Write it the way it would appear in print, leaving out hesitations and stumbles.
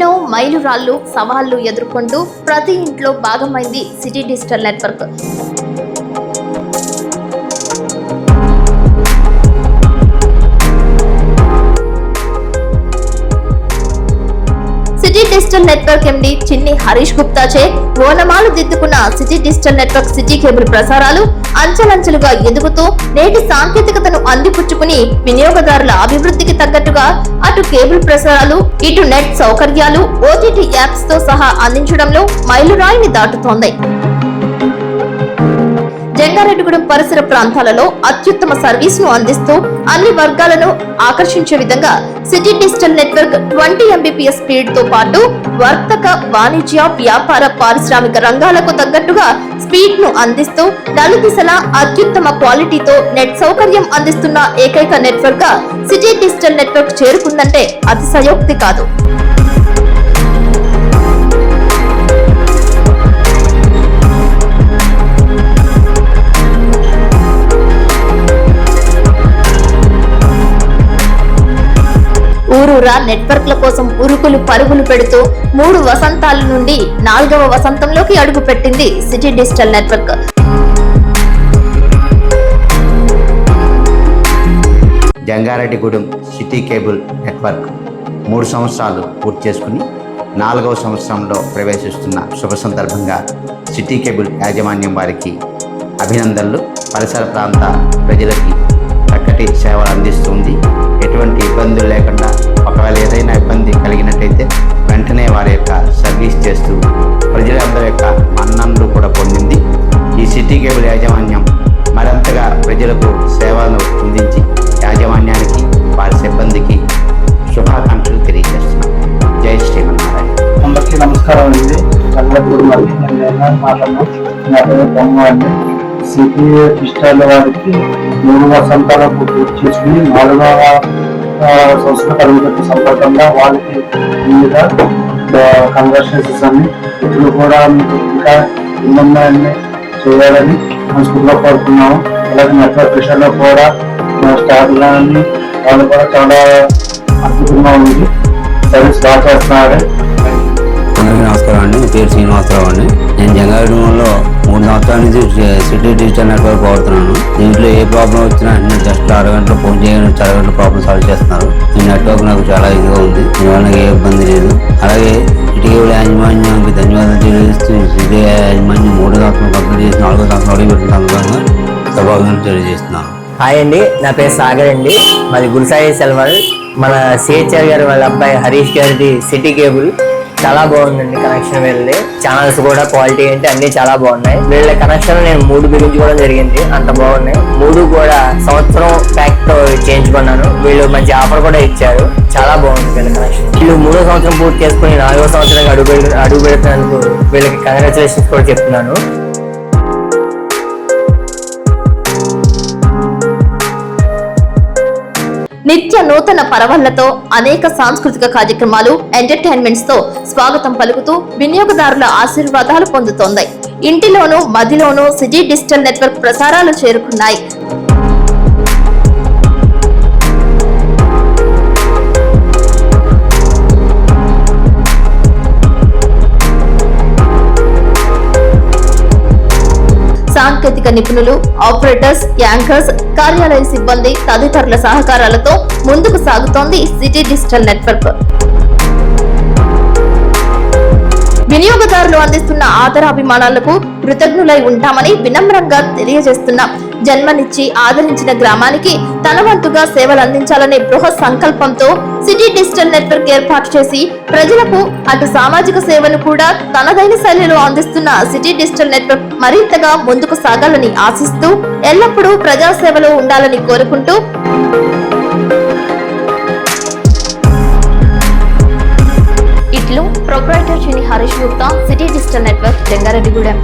ఎన్నో మైలురాళ్ళు సవాళ్లు ఎదుర్కొంటూ ప్రతి ఇంట్లో భాగమైంది city digital network. City digital network MD Chinni Harish Gupta చే ఓనమాలు దిద్దుకున్న city digital network city cable ప్రసారాలు అంచెలంచెలుగా ఎదుగుతూ నేటి సాంకేతికతను అందిపుచ్చుకుని వినియోగదారుల అభివృద్ధికి తగ్గట్టుగా అటు కేబుల్ ప్రసారాలు ఇటు నెట్ సౌకర్యాలు ఓటీటీ యాప్స్ తో సహా అందించడంలో మైలురాయిని దాటుతోంది. జంగారెడ్డిగూడెం పరిసర ప్రాంతాలలో అత్యుత్తమ సర్వీస్ ను అందిస్తూ అన్ని వర్గాలను ఆకర్షించే విధంగా city digital network 20 Mbps speed తో పాటు వర్తక వాణిజ్య వ్యాపార పారిశ్రామిక రంగాలకు తగ్గట్టుగా స్పీడ్ ను అందిస్తూ నలుదిశలా అత్యుత్తమ క్వాలిటీతో నెట్ సౌకర్యం అందిస్తున్న ఏకైక నెట్వర్క్ గా సిటీ డిజిటల్ నెట్వర్క్ చేరుకుందంటే అతిశయోక్తి కాదు. ఊరూరా నెట్వర్క్ల కోసం ఉరుకులు పరుగులు పెడుతూ 3 వసంతాల నుండి 4వ వసంతంలోకి అడుగు పెట్టింది city digital network. Jangareddygudem city cable network 3 సంవత్సరాలు పూర్తి చేసుకుని 4వ సంవత్సరంలో ప్రవేశిస్తున్న శుభ సందర్భంగా సిటీ కేబుల్ యాజమాన్యం వారికి అభినందనలు. పరిసర ప్రాంత ప్రజలకి చక్కటి సేవలు అందిస్తుంది. ఎటువంటి ఇబ్బందులు లేకుండా ఒకవేళ ఏదైనా ఇబ్బంది కలిగినట్టయితే వెంటనే వారి యొక్క సర్వీస్ చేస్తూ ప్రజలందరి యొక్క మన్ననలు కూడా పొందింది. ఈ సిటీ కేబుల్ యాజమాన్యం మరింతగా ప్రజలకు సేవలను అందించి యాజమాన్యానికి వారి సిబ్బందికి శుభాకాంక్షలు తెలియజేస్తున్నాం. జై శ్రీమన్నారాయణ. అందరికీ నమస్కారం అండి. సిటీ డిజిటల్ వారికి 3 వసంతాల పూర్తి చేసుకుని 4వ సంస్కృత అభివృద్ధి సందర్భంగా వారికి మీద కంగ్రాచులేషన్స్ అని ఇప్పుడు కూడా మీకు ఇంకా ఎన్నెన్నో చేయాలని మనస్ఫూర్తిగా కోరుకున్నాము. అలాగే నెట్వర్క్ విషయంలో కూడా స్టాఫ్ కానీ వాళ్ళు కూడా చాలా అద్భుతంగా ఉంది. సర్వీస్ బాగా చేస్తున్నారు. అందరికీ నమస్కారం అండి. నా పేరు శ్రీనివాసరావు అండి. నేను జంగారెడ్డిగూడెంలో 3 సంవత్సరాల నుంచి సిటీ డిజిటల్ నెట్వర్క్ వాడుతున్నాను. దీంట్లో ఏ ప్రాబ్లం వచ్చినా జస్ట్ అరగంటలో ఫోన్ చేయడం అరగంటలో ప్రాబ్లం సాల్వ్ చేస్తున్నారు. ఈ నెట్వర్క్ నాకు చాలా ఇదిగా ఉంది. దీనివల్ల ఏ ఇబ్బంది లేదు. అలాగే ఇటీవల యాజమాన్యానికి ధన్యవాదాలు తెలియజేస్తూ సిటీ యాజమాన్యం 3వ సంవత్సరం కంప్లీట్ చేసి 4వ సంవత్సరం అడుగుపెట్టిన సందర్భంగా శుభాకాంక్షలు తెలియజేస్తున్నాను. హాయ్ అండి, నా పేరు సాగర్ అండి. మాది గుల్సాయి సెల్వర్. మన సిహెచ్ఆర్ గారు వాళ్ళ అబ్బాయి హరీష్ గారిది సిటీ కేబుల్ చాలా బాగుందండి. కనెక్షన్ వెళ్ళి ఛానల్స్ కూడా క్వాలిటీ ఏంటి అన్ని చాలా బాగున్నాయి. వీళ్ళ కనెక్షన్ నేను 3 బిగించుకోవడం జరిగింది. అంత బాగున్నాయి. 3 కూడా సంవత్సరం ప్యాక్ తో చేయించుకున్నాను. వీళ్ళు మంచి ఆఫర్ కూడా ఇచ్చారు. చాలా బాగుంది వీళ్ళ కనెక్షన్. వీళ్ళు 3వ సంవత్సరం పూర్తి చేసుకుని 4వ సంవత్సరానికి అడుగు పెడుతున్నందుకు వీళ్ళకి కంగ్రాచులేషన్స్ కూడా చెప్తున్నాను. నిత్య నూతన పరవళ్లతో అనేక సాంస్కృతిక కార్యక్రమాలు ఎంటర్టైన్మెంట్స్ తో స్వాగతం పలుకుతూ వినియోగదారుల ఆశీర్వాదాలు పొందుతోంది. ఇంటిలోనూ మదిలోనూ సిటీ డిజిటల్ నెట్వర్క్ ప్రసారాలు చేరుకున్నాయి. సాంకేతిక నిపుణులు, ఆపరేటర్స్, యాంకర్స్, కార్యాలయ సిబ్బంది తదితరుల సహకారాలతో ముందుకు సాగుతోంది సిటీ డిజిటల్ నెట్వర్క్. వినియోగదారులు అందిస్తున్న ఆదరాభిమానాలకు కృతజ్ఞులై ఉంటామని వినమ్రంగా తెలియజేస్తున్నాం. జన్మనిచ్చి ఆదరించిన గ్రామానికి తన వంతుగా సేవలు అందించాలనే బృహత్ సంకల్పంతో సిటీ డిజిటల్ నెట్వర్క్ ఏర్పాటు చేసి ప్రజలకు అటు సామాజిక సేవను కూడా తనదైన శైలిలో అందిస్తున్న సిటీ డిజిటల్ నెట్వర్క్ మరింతగా ముందుకు సాగాలని ఆశిస్తూ ఎల్లప్పుడూ ప్రజాసేవలో ఉండాలని కోరుకుంటూ ఇట్లు ప్రొప్రైటర్ చిన్ని Harish Gupta, city digital network, Jangareddygudem.